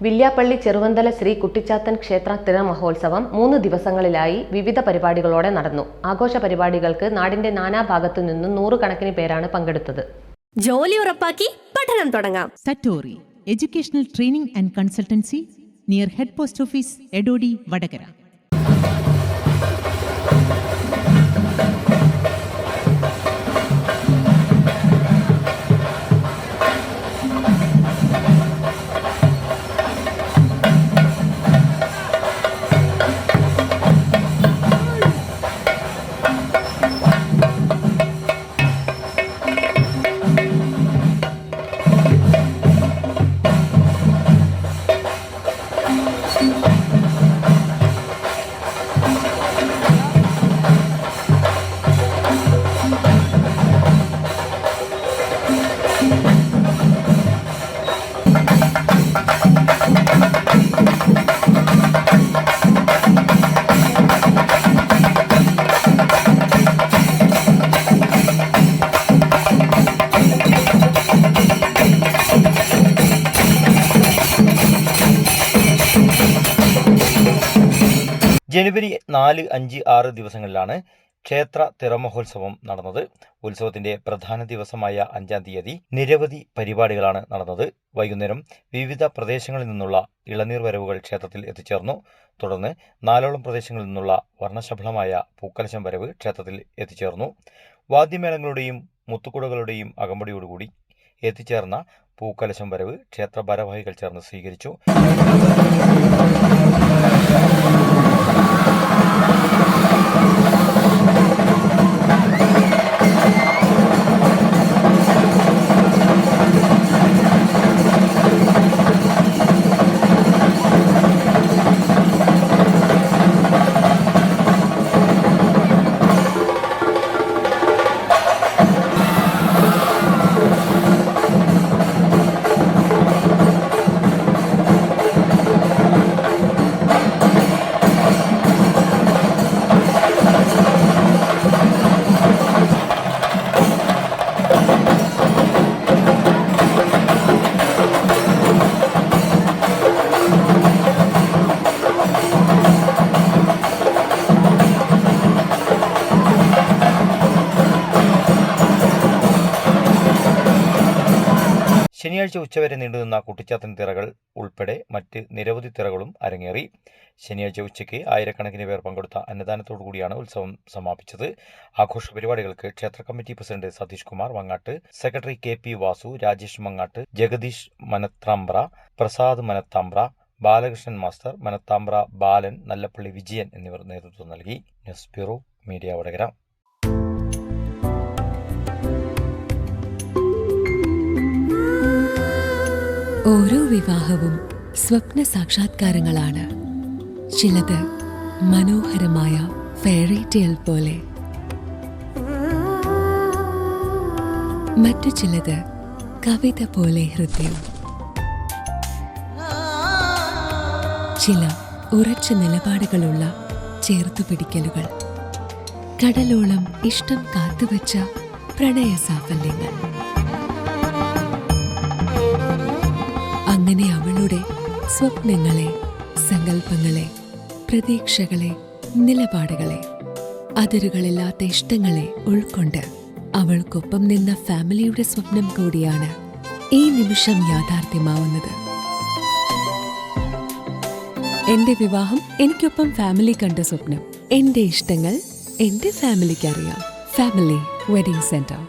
വില്യാപ്പള്ളി ചെറുവന്തല ശ്രീ കുട്ടിച്ചാത്തൻ ക്ഷേത്ര തിരുമഹോത്സവം 3 ദിവസങ്ങളിലായി വിവിധ പരിപാടികളോടെ നടന്നു. ആഘോഷ പരിപാടികൾക്ക് നാടിന്റെ നാനാഭാഗത്തു നിന്നും 100 കണക്കിന് പേരാണ് പങ്കെടുത്തത്. ജോലി ഉറപ്പാക്കി പഠനം തുടങ്ങാം. Satori educational training and consultancy near head post office, Edodi, Vadakara. ജനുവരി 4, 5, 6 ദിവസങ്ങളിലാണ് ക്ഷേത്ര തിറമഹോത്സവം നടന്നത്. ഉത്സവത്തിന്റെ പ്രധാന ദിവസമായ 5-ാം തീയതി നിരവധി പരിപാടികളാണ് നടന്നത്. വൈകുന്നേരം വിവിധ പ്രദേശങ്ങളിൽ നിന്നുള്ള ഇളനീർ വരവുകൾ ക്ഷേത്രത്തിൽ എത്തിച്ചേർന്നു. തുടർന്ന് 4ഓളം പ്രദേശങ്ങളിൽ നിന്നുള്ള വർണ്ണശബളമായ പൂക്കലശം വരവ് ക്ഷേത്രത്തിൽ എത്തിച്ചേർന്നു. വാദ്യമേളങ്ങളുടെയും മുത്തുകുടകളുടെയും അകമ്പടിയോടുകൂടി എത്തിച്ചേർന്ന പൂക്കലശം വരവ് ക്ഷേത്ര ഭാരവാഹികൾ ചേർന്ന് സ്വീകരിച്ചു. ശനിയാഴ്ച ഉച്ചവരെ നീണ്ടുനിന്ന കുട്ടിച്ചാത്തൻ തിറകൾ ഉൾപ്പെടെ മറ്റ് നിരവധി തിറകളും അരങ്ങേറി. ശനിയാഴ്ച ഉച്ചയ്ക്ക് ആയിരക്കണക്കിന് പേർ പങ്കെടുത്ത അന്നദാനത്തോടുകൂടിയാണ് ഉത്സവം സമാപിച്ചത്. ആഘോഷ പരിപാടികൾക്ക് ക്ഷേത്ര committee president Satheesh Kumar Mangat, secretary KP Vasu, Rajesh Mangat, Jagadeesh Manathampra, Prasad Manathampra, Balakrishnan master, Manathampra Balan, Nallappally Vijayan എന്നിവർ നേതൃത്വം നൽകി. News bureau, media, Vadakara. ഓരോ വിവാഹവും സ്വപ്ന സാക്ഷാത്കാരങ്ങളാണ്. ചിലത് മനോഹരമായ ഫെയറി ടെയിൽ പോലെ, മറ്റു ചിലത് കവിത പോലെ ഹൃദയം. ചില ഉറച്ച നിലപാടുകളുള്ള ചേർത്തുപിടിക്കലുകൾ, കടലോളം ഇഷ്ടം കാത്തുവച്ച പ്രണയ സാഫല്യങ്ങൾ. അങ്ങനെ അവളുടെ സ്വപ്നങ്ങളെ, സങ്കല്പങ്ങളെ, പ്രതീക്ഷകളെ, നിലപാടുകളെ, അതിരുകളില്ലാത്ത ഇഷ്ടങ്ങളെ ഉൾക്കൊണ്ട് അവൾക്കൊപ്പം നിന്ന ഫാമിലിയുടെ സ്വപ്നം കൂടിയാണ് ഈ നിമിഷം യാഥാർത്ഥ്യമാവുന്നത്. എന്റെ വിവാഹം എനിക്കൊപ്പം ഫാമിലി കണ്ട സ്വപ്നം. എന്റെ ഇഷ്ടങ്ങൾ എന്റെ ഫാമിലിക്ക് അറിയാം. Family wedding centre.